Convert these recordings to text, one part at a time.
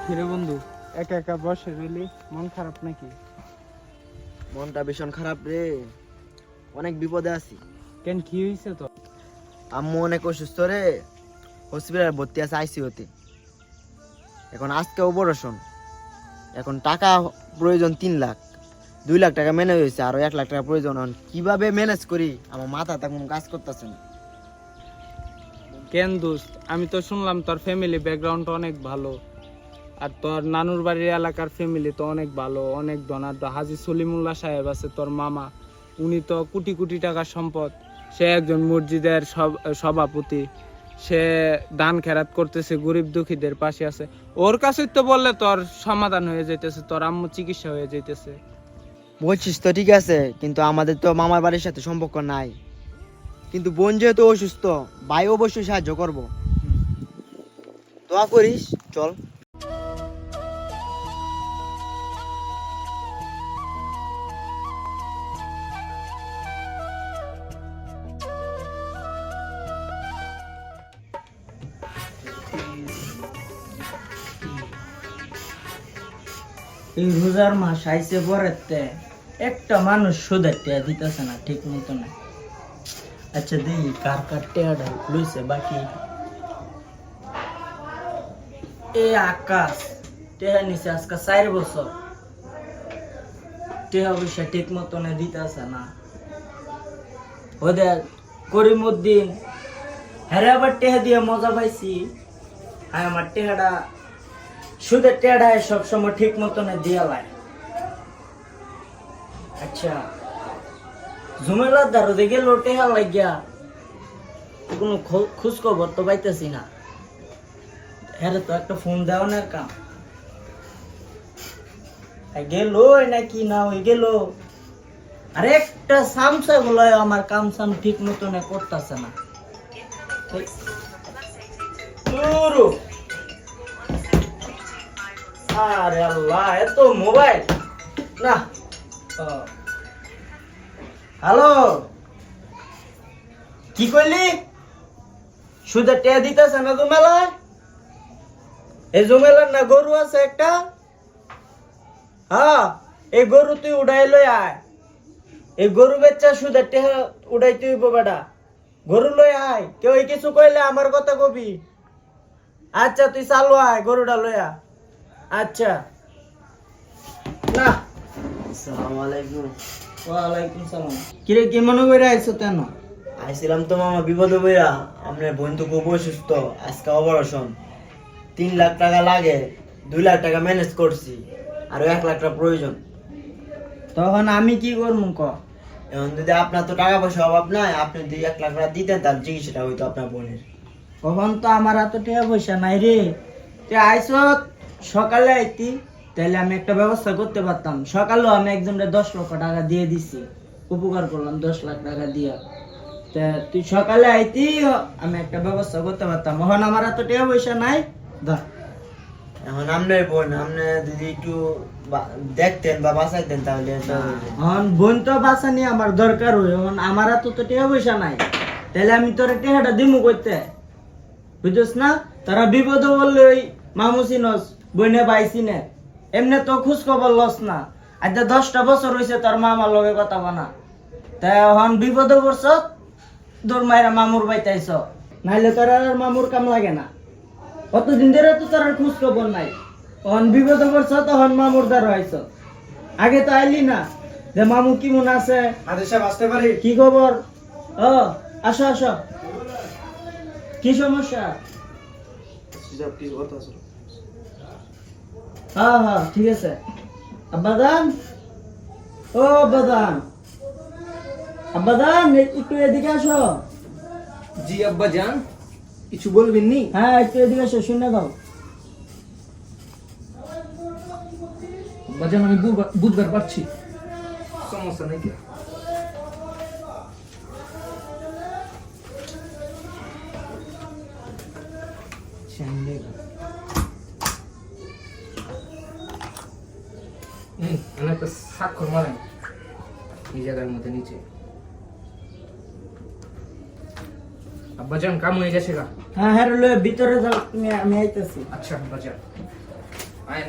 কিরে বন্ধু, একা একা বসে রইলি, মন খারাপ নাকি? মনটা ভীষণ খারাপ রে, অনেক বিপদে আছি। কেন, কি হয়েছে তো? আম্মু অনেক অসুস্থ রে, হসপিটালে ভর্তি আছে আইসিইউতে। এখন আজকে অপারেশন, এখন টাকা প্রয়োজন 3 লাখ। 2 লাখ টাকা ম্যানেজ হয়েছে, আরো 1 লাখ টাকা প্রয়োজন। এখন কিভাবে ম্যানেজ করি আমার মাথাটা কোনো কাজ করতেছে না। কেন দোস্ত, আমি তো শুনলাম তোর ফ্যামিলি ব্যাকগ্রাউন্ড অনেক ভালো, আর তোর নানুর বাড়ির এলাকার ফ্যামিলি তো অনেক ভালো, অনেক ধনাঢ্য। হাজী সলিমুল্লাহ সাহেব আছে তোর মামা, উনি তো কোটি কোটি টাকার সম্পদ। সে একজন মসজিদের সভাপতি, সে দান খেরাত করতেছে, গরিব দুঃখীদের পাশে আছে। ওর কাছে তো বললে তোর সমাধান হয়ে যাইতেছে, তোর আম্মু চিকিৎসা হয়ে যাইতেছে। বলছিস তো ঠিক আছে, কিন্তু আমাদের তো মামার বাড়ির সাথে সম্পর্ক নাই। কিন্তু বোন যেহেতু অসুস্থ, ভাই অবশ্যই সাহায্য করব। দোয়া করিস, চল। এই রোজার মাস আইসে পরেতে একটা মানুষ সুদের টেয়া দিতেছে না ঠিক মতো না। আচ্ছা দেখি কার কার টেয়াটা লইছে বাকি। এই আকাশ টেয়া নিছে আজকে 4 বছর, টেয়া পয়সা ঠিক মতো দিতেছে না। ওদের করিমউদ্দিন হ্যারে আবার টেহা দিয়ে মজা পাইছি। হ্যাঁ, আমার টেহাটা সুদের টেহাটায় সবসময় ঠিক মতনে দিয়া লাগে। আচ্ছা, জুমেলার দারো দেখে টেহা লাগিয়া কোনো খোঁজ খবর তো পাইতেছি না। হ্যাঁ তো একটা ফোন দেওয়ানোর কাম গেল নাকি না ওই গেল। আরে একটা সামসা গুলো আমার কাম সাম ঠিক মতনে করতেছে না। আরে আল্লাহ, এত মোবাইল না। হ্যালো, কি কইলি? সুদে টেয়া দিতেছে না জুমেলার? এই জুমেলার না গরু আছে একটা? হ্যাঁ, এই গরু তুই উড়াই লই আয়। এই গরু বেচা সুদে টেয়া উড়াই তুই বেটা। গরু লই আয়, কেউ কিছু কইলে আমার কথা কবি। আচ্ছা তুই চালু আয়, গরুটা লইয়া। আচ্ছা না। আসসালামু আলাইকুম। ওয়ালাইকুম সালাম। কিরে, কি মনে করে আইছো তেন? আইছিলাম তো মামা বিপদে বইরা, আপনার বোন তো খুব অসুস্থ, আজকে অপারেশন। 3 লাখ টাকা লাগে, 2 লাখ টাকা ম্যানেজ করছি, আরো 1 লাখ টাকা প্রয়োজন। তখন আমি কি করবো ক? এখন যদি আপনার তো টাকা পয়সা অভাব নাই, আপনি যদি 1 লাখ টাকা দিতেন তাহলে চিকিৎসাটা হইতো আপনার বোনের। তখন তো আমার এত টাকা পয়সা নাই রে। তুই আইস সকালে আইতি, তাহলে আমি একটা ব্যবস্থা করতে পারতাম। সকালেও আমি একজনকে 10 লক্ষ টাকা দিয়ে দিছি, উপকার করলাম 10 লাখ টাকা দিয়া। তা তুই সকালে আইতি, আমি একটা ব্যবস্থা করতে পারতাম। এখন আমার এত টাকা পয়সা নাই। ধর, এখন আপনার বোন, আপনি যদি একটু দেখতেন বা বাঁচাইতেন তাহলে এখন বোন তো বাঁচানি আমার দরকার হয়। এখন আমার এত তো টাকা পয়সা নাই, তাহলে আমি তোর টাকাটা দিমু করতে, বুঝছিস না? তারা বিপদ বললে ওই মামু চিনস, বইনে পাইছি না, এমনি তো খোঁজ খবর লস না। আজ 10টা বছর হয়েছে তোর মামার লগে কথা বনা। তা এখন বিপদ পড়ছ, তোর মায়েরা মামুর বাইতাইছ, নাইলে তোর আর মামুর কাম লাগে না। কতদিন ধরে তো তোর খোঁজ খবর নাই। তখন বিপদ পড়ছ, তখন মামুর দ্বার হয়েছ। আগে তো আইলি না যে মামু কি মনে আছে, কি খবর? ও আসো আসো, কি সমস্যা? হ্যাঁ হ্যাঁ ঠিক আছে। আব্বাদান, ও আব্বাদান, আব্বাদান একটু এদিকে আসো। জি আব্বা জান, কিছু বলবেন নি? হ্যাঁ একটু এদিকে আসো, শুনে দাও। আব্বা জান, আমি বুধবার পাচ্ছি, সমস্যা নাই। আমি একটা স্বাক্ষর মারেন এই জায়গার মধ্যে নিচে। আব্বাজান কাম হয়ে গেছে গা? হ্যাঁ হ্যাঁ, ভিতরে যাও তুমি, আমি আইতেছি। আচ্ছা আব্বাজান। আইন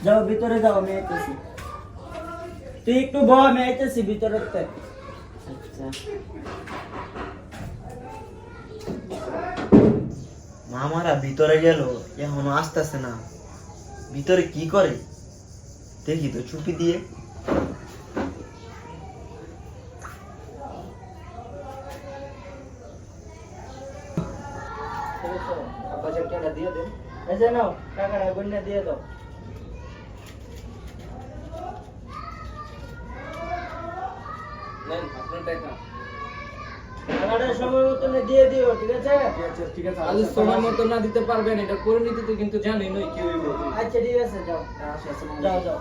যাও ভিতরে যাও, আমি আইতেছি। তুই একটু ব, আমি আইতেছি ভিতরে। আচ্ছা মামারা ভিতরে গেল, এখনো আসতেছে না। ভিতরে কি করে দেখি তো চুপি দিয়ে। বাজার টাকা দিয়ে দেন। এই যে নাও টাকাটা, গুণে দিয়ে দাও। নেন আপনার টাকা। টাকাটা সময় মতো দিয়ে দিও, ঠিক আছে? ঠিক আছে আজ সময় মতো না দিতে পারবেন, এটা পরিণতি তো কিন্তু জানি নই কি হইব। আচ্ছা ঠিক আছে, যাও যাও যাও।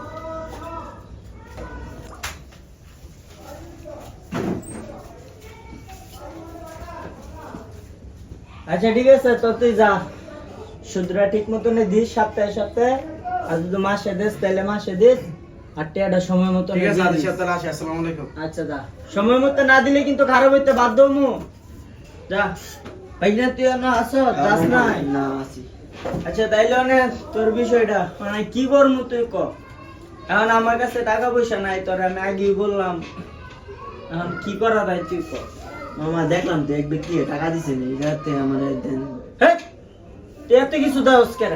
আচ্ছা ঠিক আছে, তো তুই যা, সুদরা ঠিক মতন দিস সপ্তাহে সপ্তাহে, আর যদি মাসে দিস তাহলে মাসে দিস, আর টাকাটা সময় মতো ঠিক আছে দিয়ে আদি দিস। সাহেব, তাহলে আসি। আসসালামু আলাইকুম। আচ্ছা যা, সময় মতো না দিলে কিন্তু খারাপ হইতে বাধ্য হমু। যা ভাইনা, তুই না আসো, যাস নাই? না আসি। আচ্ছা তাইলে অনেক তোর বিষয়টা মানে কি করবো তুই ক। এখন আমার কাছে টাকা পয়সা নাই, তোর আমি আগেই বললাম, এখন কি করা যায় তুই ক। মামা দেখলাম তো এক ব্যক্তি টাকা দিছে নি, এটাতে আমার দেন। হেই, তুই এত কিছু দাওস কেন?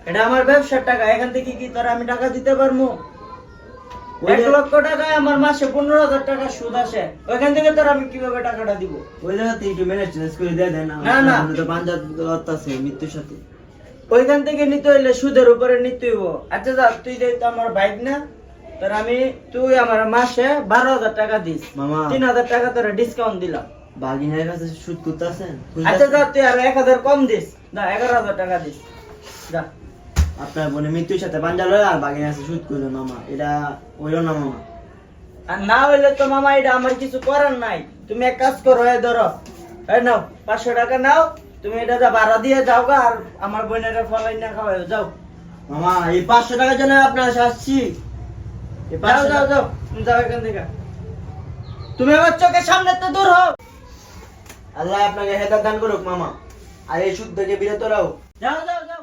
এটা আমার ব্যবসার টাকা, এখান থেকে কি তোর আমি টাকা দিতে পারবো? 1 লক্ষ টাকায় আমার মাসে 15,000 টাকা সুদ আসে, ওইখান থেকে তোর আমি কিভাবে টাকাটা দিব? ওই জায়গাতে একটু ম্যানেজ করে দিয়ে দেন। না, না। আমাদের তো পাঞ্জাব আছে মৃত্যুর সাথে। ওইখান থেকে নিতে হইলে সুদের উপরে নিতে হইব। আচ্ছা যা, তুই যেহেতু আমার বাইক না, তোর আমি, তুই আমার মাসে 12,000 টাকা দিস। মামা 3,000 টাকা তোর ডিসকাউন্ট দিলাম। বাগিনের কাছে সুদ করতেছেন? আচ্ছা যা, তুই আর 1,000 কম দিস, না 11,000 টাকা দিস। যা। আপনার বোনে মৃত্যুর সাথে পাঞ্জাব লয় আর বাগিনের কাছে সুদ করলো মামা, এটা হইল না মামা। আর না হইলে তো মামা এটা আমার কিছু করার নাই। তুমি এক কাজ করো, এই ধরো, এই নাও 500 টাকা নাও, তুমি এটা যা ভাড়া দিয়ে যাও গা, আর আমার বোনের ফলাই না খাওয়াই যাও। মামা এই 500 টাকার জন্য আপনার কাছে আসছি। এই যাও 500 যাও যাও, তুমি যাও এখান থেকে। তুমি আমার চোখের সামনে তো দূর হও। আল্লাহ আপনাকে হেদায়েত দান করুক মামা, আর এই সুদ থেকে বিরত রাখো। যাও যাও যাও।